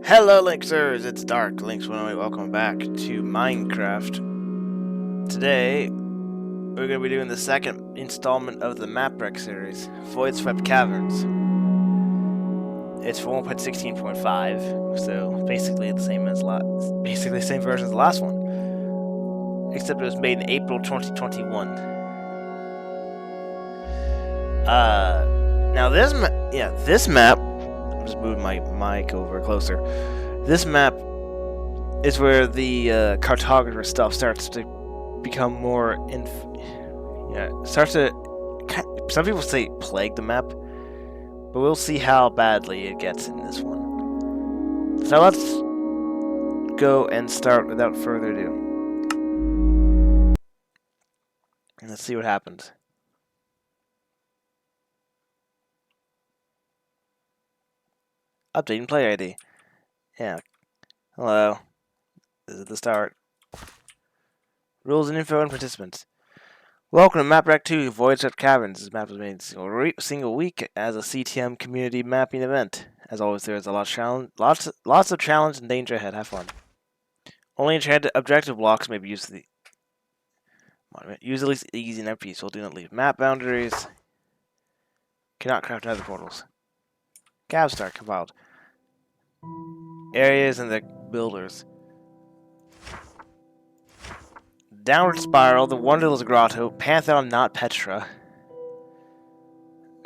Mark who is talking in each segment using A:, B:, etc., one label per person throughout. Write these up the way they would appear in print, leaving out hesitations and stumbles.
A: Hello Lynxers, it's Dark, Lynx108, welcome back to Minecraft. Today, we're going to be doing the second installment of the Mapwreck series, Voidswept Caverns. It's for 1.16.5, so basically the same version as the last one. Except it was made in April 2021. Now this map, I'm just moving my mic over closer. This map is where the cartographer stuff starts to become more some people say plague the map, but we'll see how badly it gets in this one. So let's go and start without further ado. And let's see what happens. Updating player ID. Yeah. Hello. This is the start. Rules and info and participants. Welcome to Mapwreck 2, Voidswept Caverns. This map was made single week as a CTM community mapping event. As always, there is a lot of lots of challenge and danger ahead. Have fun. Only enchanted objective blocks may be used. Use at least easy and empty, so do not leave map boundaries. Cannot craft nether portals. Gavstar compiled. Areas and the builders. Downward Spiral, the Wonderless Grotto, Pantheon Not Petra,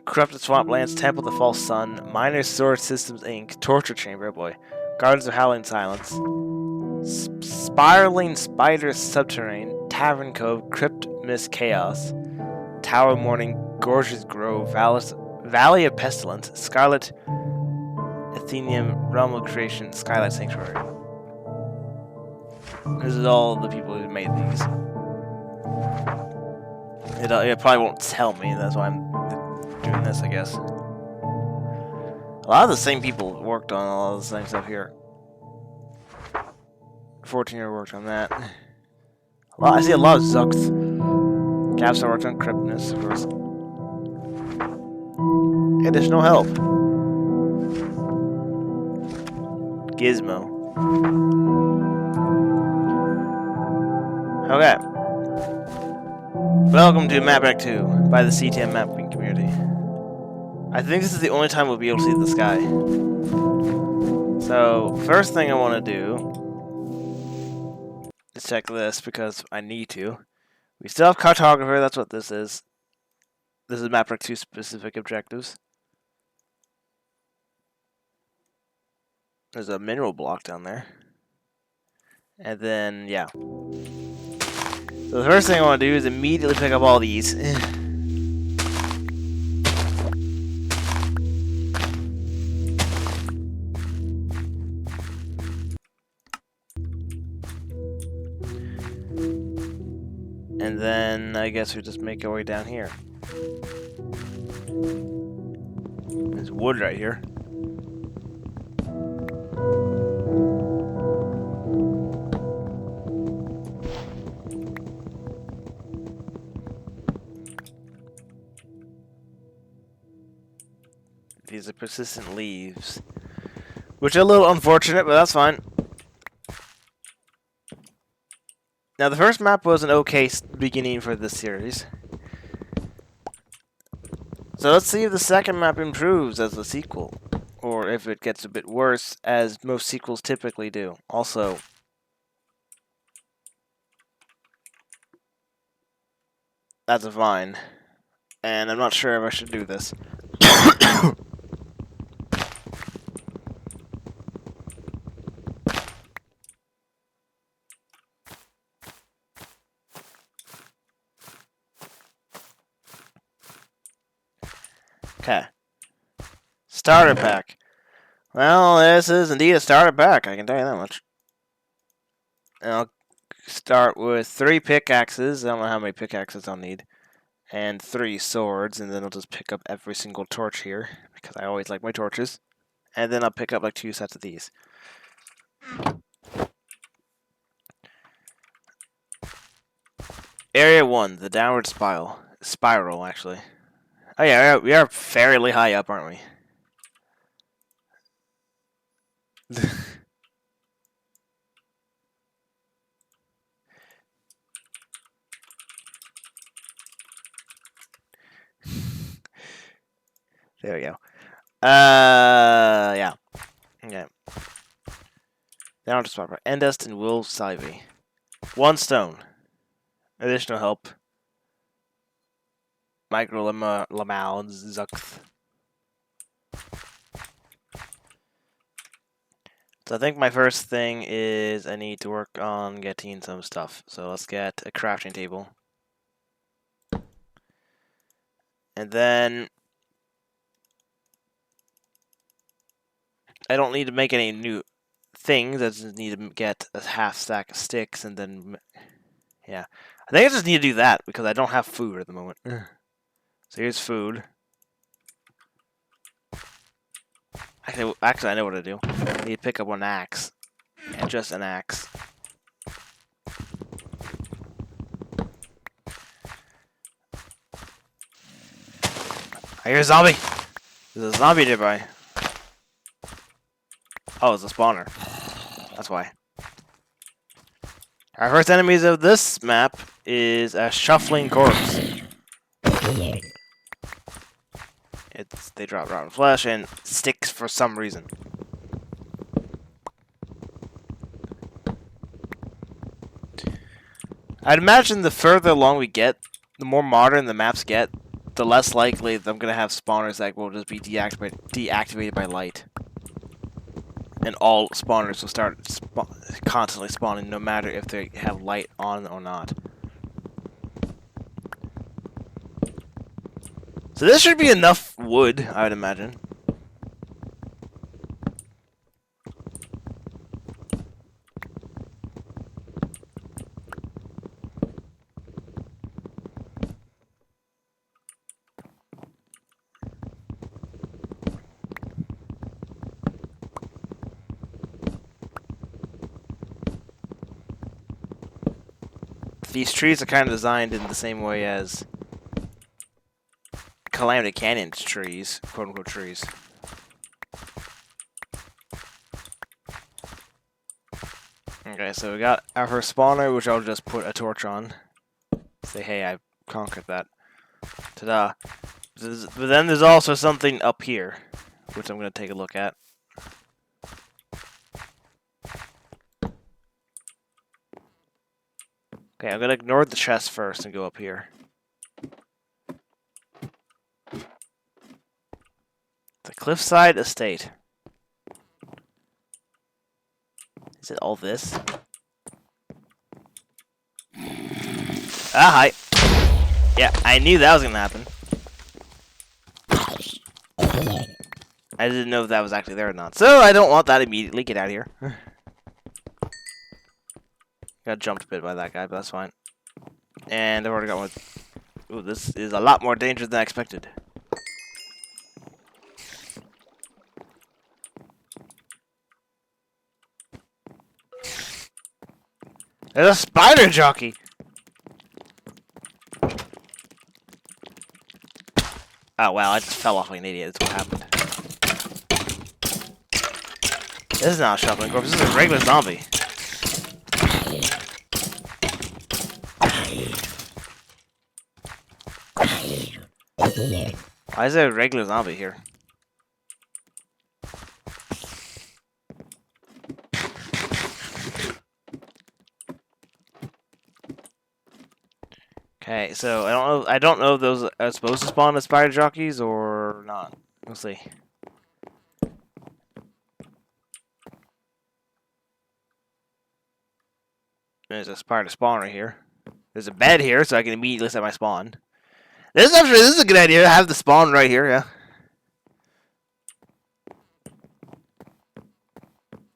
A: Corrupted Swamplands, Temple of the False Sun, Minor Sword Systems Inc., Torture Chamber, oh boy, Gardens of Howling Silence, Spiraling Spider Subterrane, Tavern Cove, Crypt Mist Chaos, Tower Morning, Gorgeous Grove, Valley of Pestilence, Scarlet Athenium, Realm of Creation, Skylight Sanctuary. This is all the people who made these. It probably won't tell me, that's why I'm doing this, I guess. A lot of the same people worked on all the same stuff here. 14-year worked on that. I see a lot of Zucks. Capstar worked on Cryptness, of course. Additional help. Gizmo. Okay. Welcome to Mapwreck 2 by the CTM mapping community. I think this is the only time we'll be able to see the sky. So, first thing I want to do is check this because I need to. We still have cartographer, that's what this is. This is Mapwreck 2 specific objectives. There's a mineral block down there. And then, yeah. So the first thing I want to do is immediately pick up all these. And then I guess we just make our way down here. There's wood right here. These are persistent leaves, which are a little unfortunate, but that's fine. Now, the first map was an okay beginning for this series. So let's see if the second map improves as a sequel, or if it gets a bit worse, as most sequels typically do. Also, that's a vine, and I'm not sure if I should do this. Okay. Starter pack. Well, this is indeed a starter pack, I can tell you that much. And I'll start with 3 pickaxes. I don't know how many pickaxes I'll need. And 3 swords, and then I'll just pick up every single torch here, because I always like my torches. And then I'll pick up like 2 sets of these. Area 1, the downward spiral, actually. Oh yeah, we are fairly high up, aren't we? There we go. Yeah. Okay. Down to spot. Endest and Wolf's Ivy. 1 stone. Additional help. Micro Lamal Zuxth. So I think my first thing is I need to work on getting some stuff. So let's get a crafting table. And then I don't need to make any new things. I just need to get a half stack of sticks and then, yeah. I think I just need to do that because I don't have food at the moment. So here's food. Actually, I know what to do. I need to pick up one axe. And just an axe. I hear a zombie! There's a zombie nearby. Oh, it's a spawner. That's why. Our first enemies of this map is a shuffling corpse. They drop rotten flesh and sticks for some reason. I'd imagine the further along we get, the more modern the maps get, the less likely that I'm gonna have spawners that will just be deactivated by light. And all spawners will start constantly spawning no matter if they have light on or not. So this should be enough wood, I would imagine. These trees are kind of designed in the same way as Calamity Canyon's trees, quote-unquote trees. Okay, so we got our first spawner, which I'll just put a torch on. Say, hey, I conquered that. Ta-da. But then there's also something up here, which I'm going to take a look at. Okay, I'm going to ignore the chest first and go up here. The Cliffside Estate. Is it all this? Ah, hi. Yeah, I knew that was going to happen. I didn't know if that was actually there or not. So I don't want that immediately. Get out of here. Got jumped a bit by that guy, but that's fine. And I've already got one. Ooh, this is a lot more dangerous than I expected. There's a spider jockey! Oh, wow, I just fell off like an idiot. That's what happened. This is not a shuffling corpse. This is a regular zombie. Why is there a regular zombie here? Okay, so I don't know if those are supposed to spawn as spider jockeys or not. We'll see. There's a spider spawner here. There's a bed here, so I can immediately set my spawn. This is a good idea. Have the spawn right here, yeah.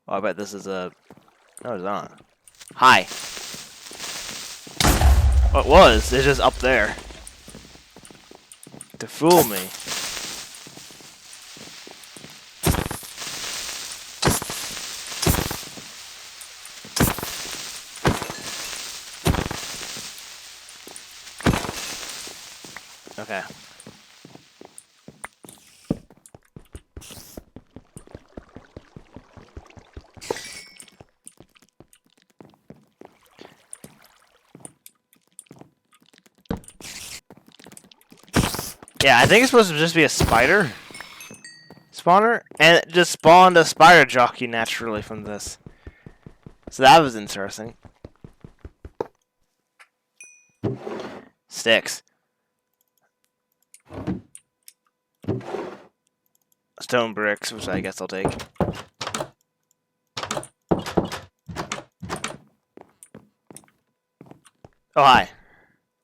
A: Oh, I bet this is a... No, it's not. Hi. What was? It's just up there. To fool me. Okay. Yeah, I think it's supposed to just be a spider. spawner, and it just spawned a spider jockey naturally from this. So that was interesting. Sticks. Stone bricks, which I guess I'll take. Oh, hi.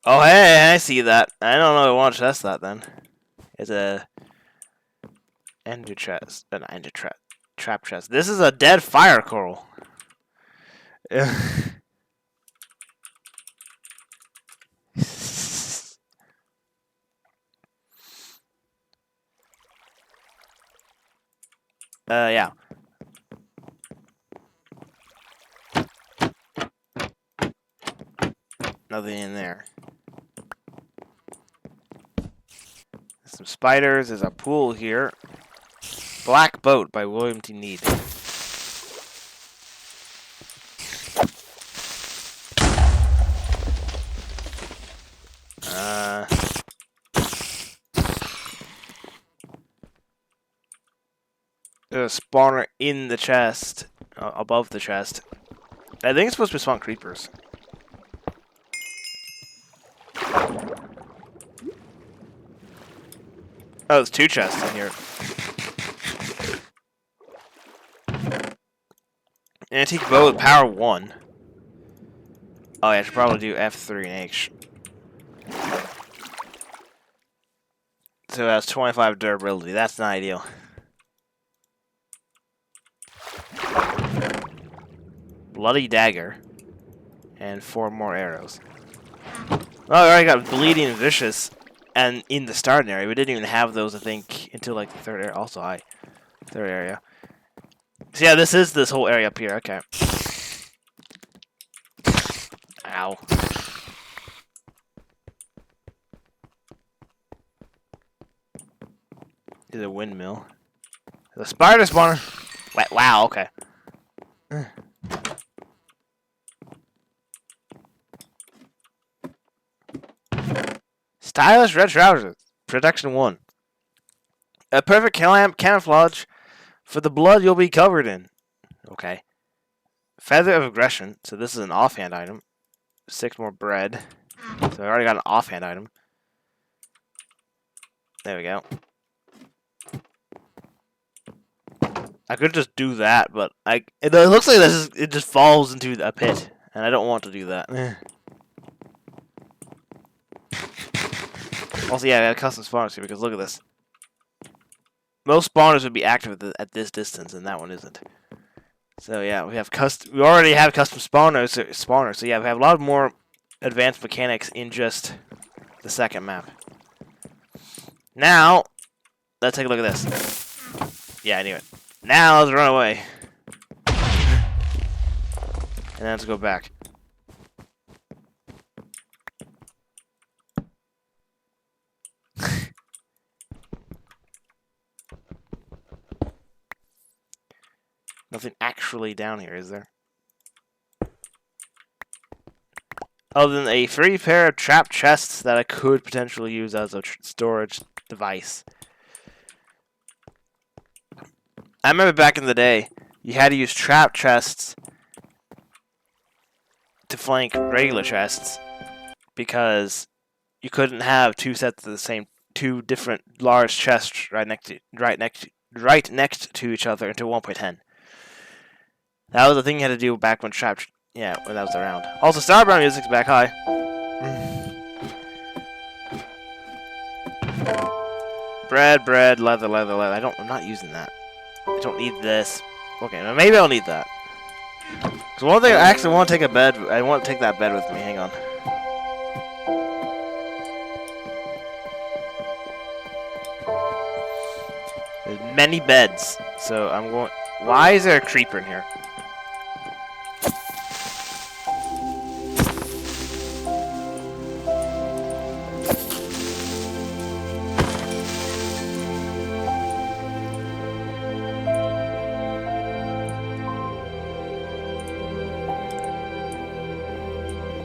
A: Oh, hey, I see that. I don't know if I want to test that then. It's a ender chest. An ender trap chest. This is a dead fire coral. Yeah. Nothing in there. Some spiders. There's a pool here. Black Boat by William T. Need. There's a spawner in the chest, above the chest. I think it's supposed to spawn creepers. Oh, there's 2 chests in here. Antique bow with power 1. Oh, yeah, I should probably do F3 and H. So that's 25 durability. That's not ideal. Bloody dagger. And 4 more arrows. Oh, I already got bleeding vicious. And in the starting area, we didn't even have those, I think, until like the 3rd area. Also, high. 3rd area. So yeah, this is this whole area up here. Okay. Ow. There's a windmill. There's a spider spawner. Wow, okay. Stylish red trousers. Protection 1. A perfect camouflage for the blood you'll be covered in. Okay. Feather of aggression. So this is an offhand item. 6 more bread. So I already got an offhand item. There we go. I could just do that, but it looks like it just falls into a pit, and I don't want to do that. Also, yeah, I got custom spawners here because look at this. Most spawners would be active at this distance, and that one isn't. So yeah, we already have custom spawners. So yeah, we have a lot more advanced mechanics in just the second map. Now, let's take a look at this. Yeah, I knew it. Now let's run away. And then let's go back. Nothing actually down here, is there? Other than a free pair of trap chests that I could potentially use as a storage device. I remember back in the day, you had to use trap chests to flank regular chests because you couldn't have 2 sets of the same 2 different large chests right next to each other into 1.10. That was the thing you had to do back when when that was around. Also, Starbound music's back. Hi. Bread, leather. I'm not using that. I don't need this. Okay, maybe I'll need that. So one thing, I actually want to take a bed. I want to take that bed with me. Hang on. There's many beds, so I'm going. Why is there a creeper in here?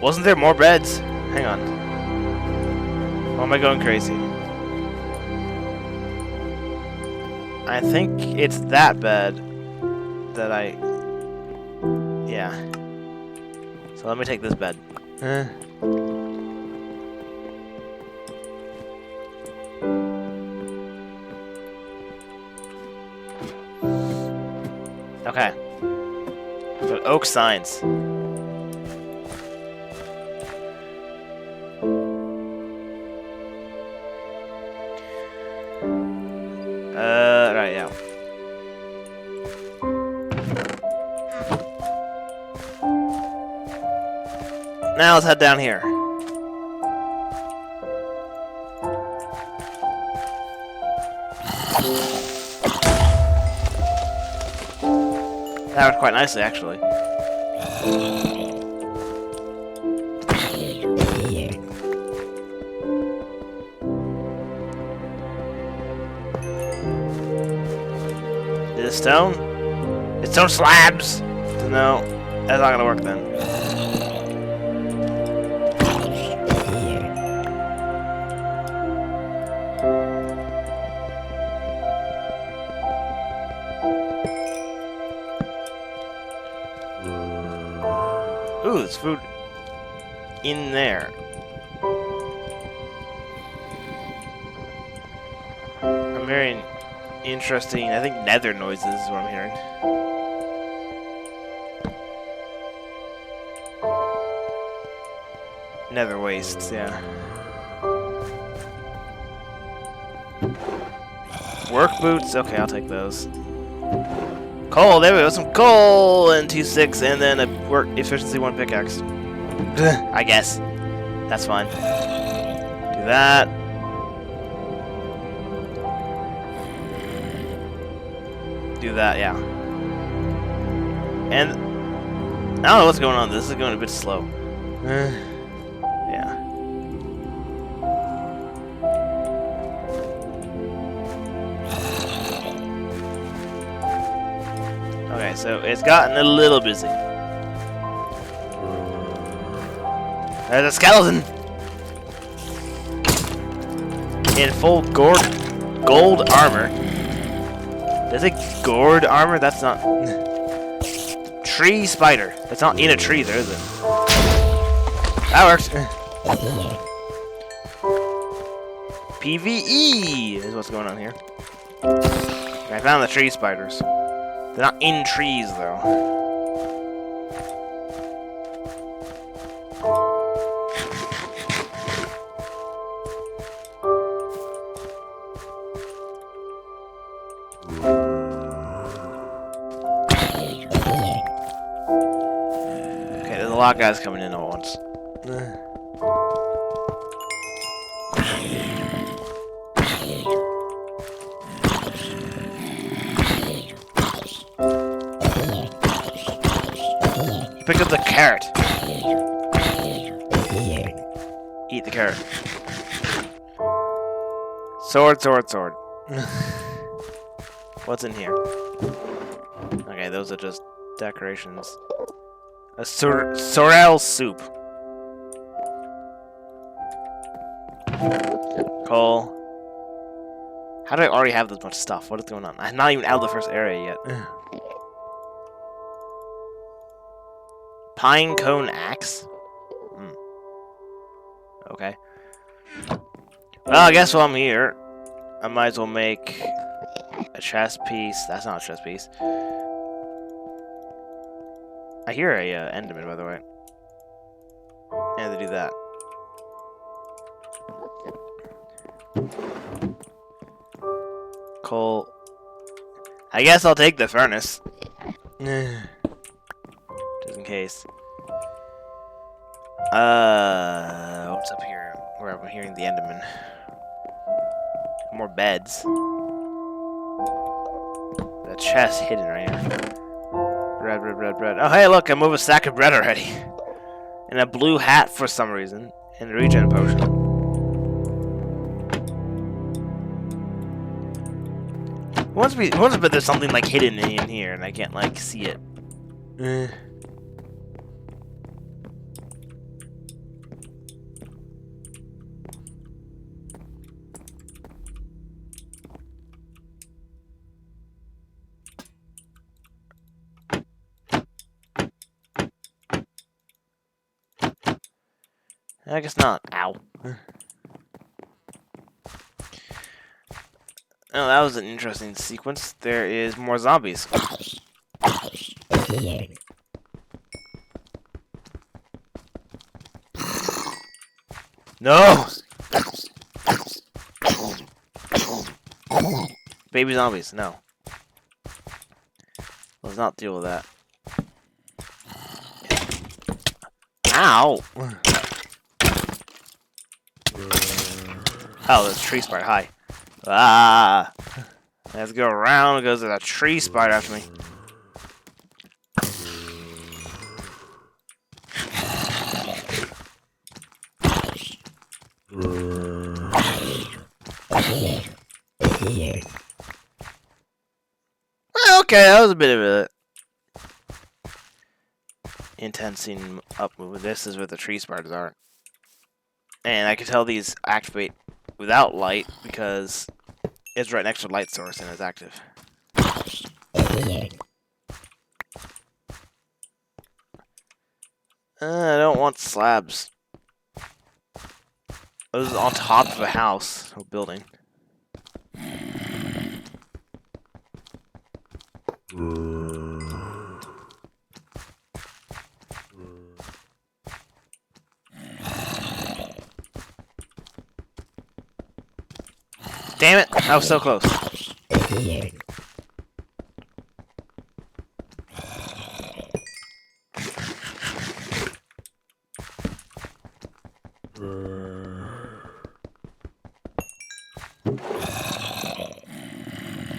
A: Wasn't there more beds? Hang on. Or am I going crazy? I think it's that bad that I... Yeah. So let me take this bed. Okay. So oak signs. Right, yeah. Now let's head down here. That worked quite nicely, actually. Is it stone? It's stone slabs! No, that's not gonna work then. Ooh, there's food in there. I'm hearing interesting, I think nether noises is what I'm hearing. Nether wastes, yeah. Work boots? Okay, I'll take those. Coal, there we go, some coal and 2 sticks, and then a work efficiency 1 pickaxe. I guess. That's fine. Do that. Do that, yeah. And I don't know what's going on. This is going a bit slow. Yeah. Okay, so it's gotten a little busy. There's a skeleton! In full gold armor. There's a gourd armor? That's not... Tree spider. It's not in a tree, there isn't. That works. PvE is what's going on here. I found the tree spiders. They're not in trees, though. Okay, there's a lot of guys coming in at once. Pick up the carrot. Eat the carrot. Sword, sword, sword. What's in here? Okay, those are just decorations. A sorrel soup. Coal. How do I already have this much stuff? What is going on? I'm not even out of the first area yet. Pine cone axe? Okay. Well, I guess while I'm here, I might as well make a chest piece. That's not a chest piece. I hear a enderman, by the way. And to do that. Coal. I guess I'll take the furnace. Just in case. What's up here? Where I'm hearing the enderman. More beds. The chest hidden right here. Bread, bread, bread, bread. Oh, hey, look, I moved a stack of bread already. And a blue hat for some reason. And a regen potion. Once but there's something like hidden in here and I can't like see it. I guess not. Ow. Oh, that was an interesting sequence. There is more zombies. No! Baby zombies, no. Let's not deal with that. Ow! Oh, there's a tree spider. Hi. Ah! Let's go around because there's a tree spider after me. Okay, that was a bit of a intense scene up move. This is where the tree spiders are. And I can tell these activate without light because it's right next to a light source and it's active. I don't want slabs. This is on top of a house or building. Damn it! I was so close.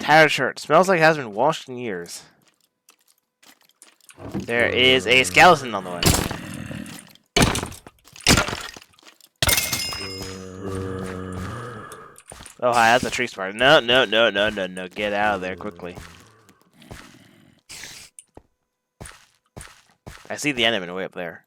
A: Tattered shirt. Smells like it hasn't been washed in years. There is a skeleton on the way. Oh, hi, that's a tree spider. No, no, no, no, no, no. Get out of there quickly. I see the enemy way up there.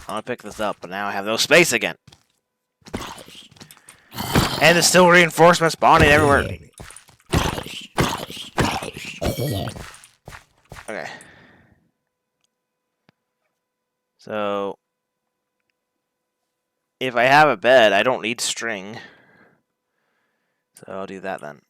A: I want to pick this up, but now I have no space again. And there's still reinforcements spawning everywhere. Okay. So, if I have a bed, I don't need string. So I'll do that then.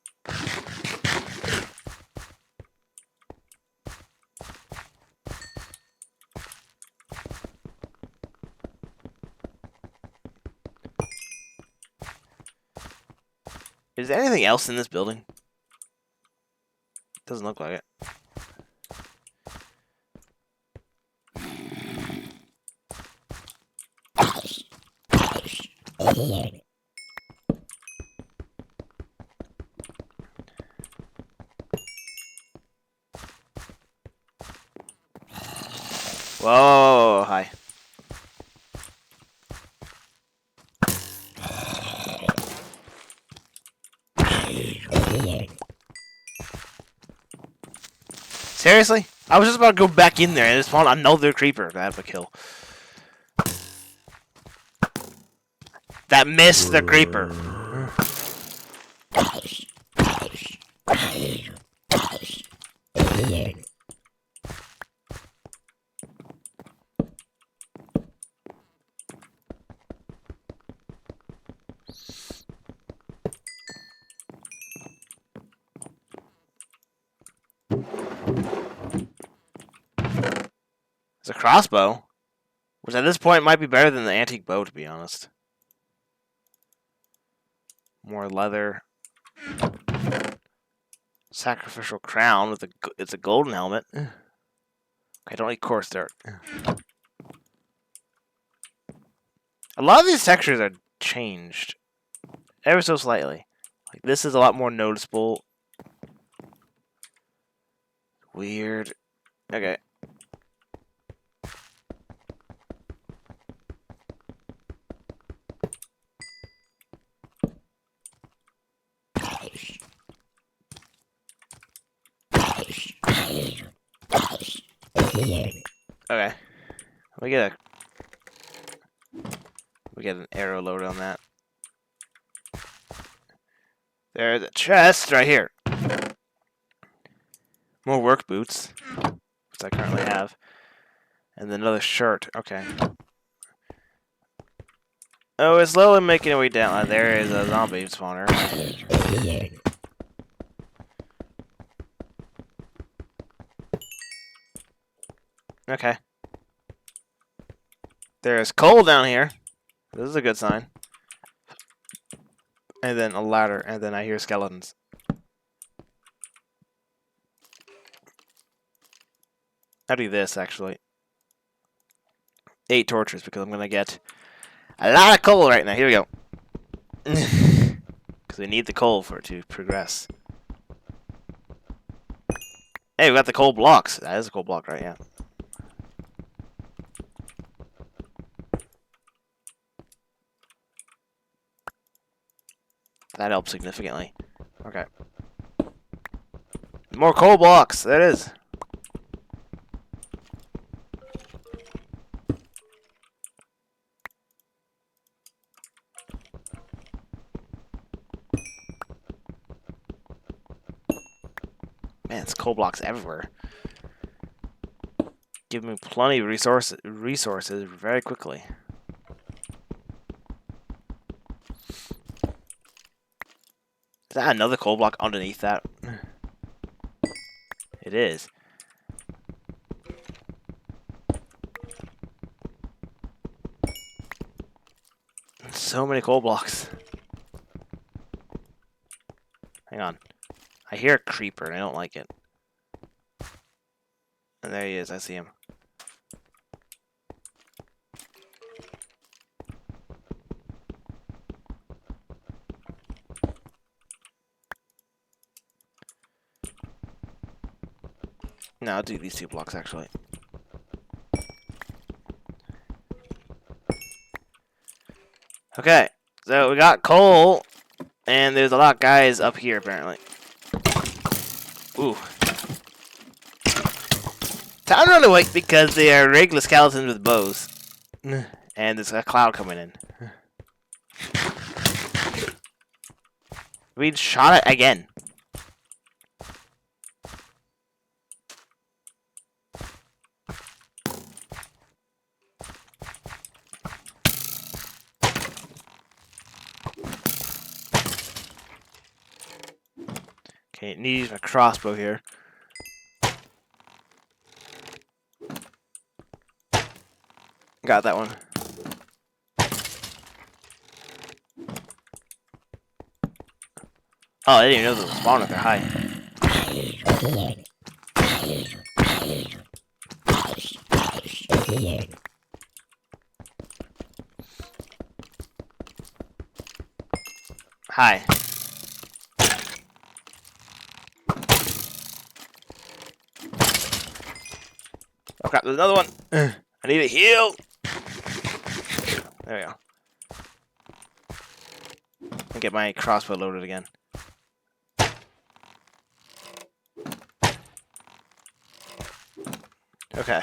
A: Is there anything else in this building? Doesn't look like it. Whoa, hi. Seriously? I was just about to go back in there and it spawned another creeper to have a kill. That missed the creeper. It's a crossbow, which at this point might be better than the antique bow, to be honest. More leather. Sacrificial crown with it's a golden helmet. I don't need coarse dirt. A lot of these textures are changed ever so slightly. Like this is a lot more noticeable. Weird. Okay. Okay. Let me get We get an arrow load on that. There's a chest right here. More work boots, which I currently have. And then another shirt. Okay. Oh, it's slowly making its way down. There is a zombie spawner. Okay. There's coal down here. This is a good sign. And then a ladder, and then I hear skeletons. I'll do this, actually. 8 torches, because I'm going to get a lot of coal right now. Here we go. Because we need the coal for it to progress. Hey, we got the coal blocks. That is a coal block, right? Yeah. That helps significantly. Okay. More coal blocks. There it is. Man, it's coal blocks everywhere. Give me plenty of resources very quickly. Is that another coal block underneath that? It is. So many coal blocks. Hang on. I hear a creeper and I don't like it. And there he is, I see him. No, I'll do these 2 blocks actually. Okay, so we got coal, and there's a lot of guys up here apparently. Ooh. Time to run away because they are regular skeletons with bows. And there's a cloud coming in. We shot it again. Okay, need to use my crossbow here. Got that one. Oh, I didn't even know there was a spawn up there. Hi. Hi. Oh crap, there's another one. I need a heal. There we go. I'll get my crossbow loaded again. Okay.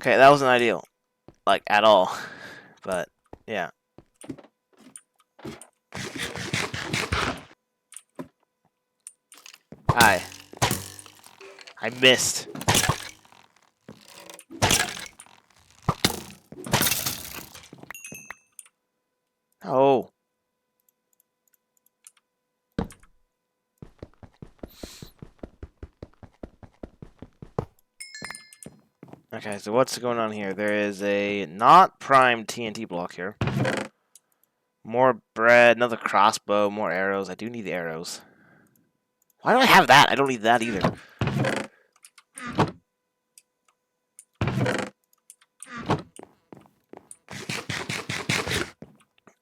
A: Okay, that wasn't ideal. Like, at all. But, yeah. Hi. I missed. Oh. Okay, so what's going on here? There is a not primed TNT block here. More bread, another crossbow, more arrows. I do need the arrows. Why do I have that? I don't need that either.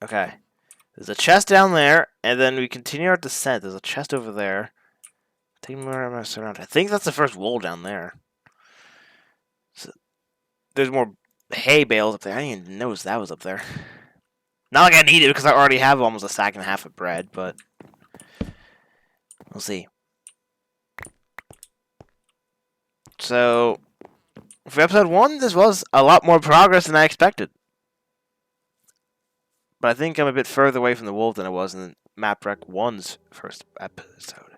A: Okay. There's a chest down there, and then we continue our descent. There's a chest over there. Take me where I'm going to surround. I think that's the first wall down there. So, there's more hay bales up there. I didn't even notice that was up there. Not like I need it because I already have almost a sack and a half of bread, but we'll see. So, For episode 1, this was a lot more progress than I expected. But I think I'm a bit further away from the wolf than I was in Mapwreck 1's first episode.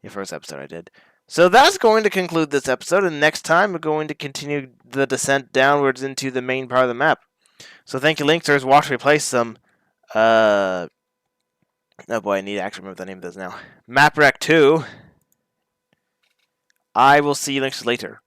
A: The first episode I did. So that's going to conclude this episode, and next time we're going to continue the descent downwards into the main part of the map. So thank you, Lynxers. Watch me play some, oh boy, I need to actually remember the name of this now. Mapwreck 2. I will see you Lynxers later.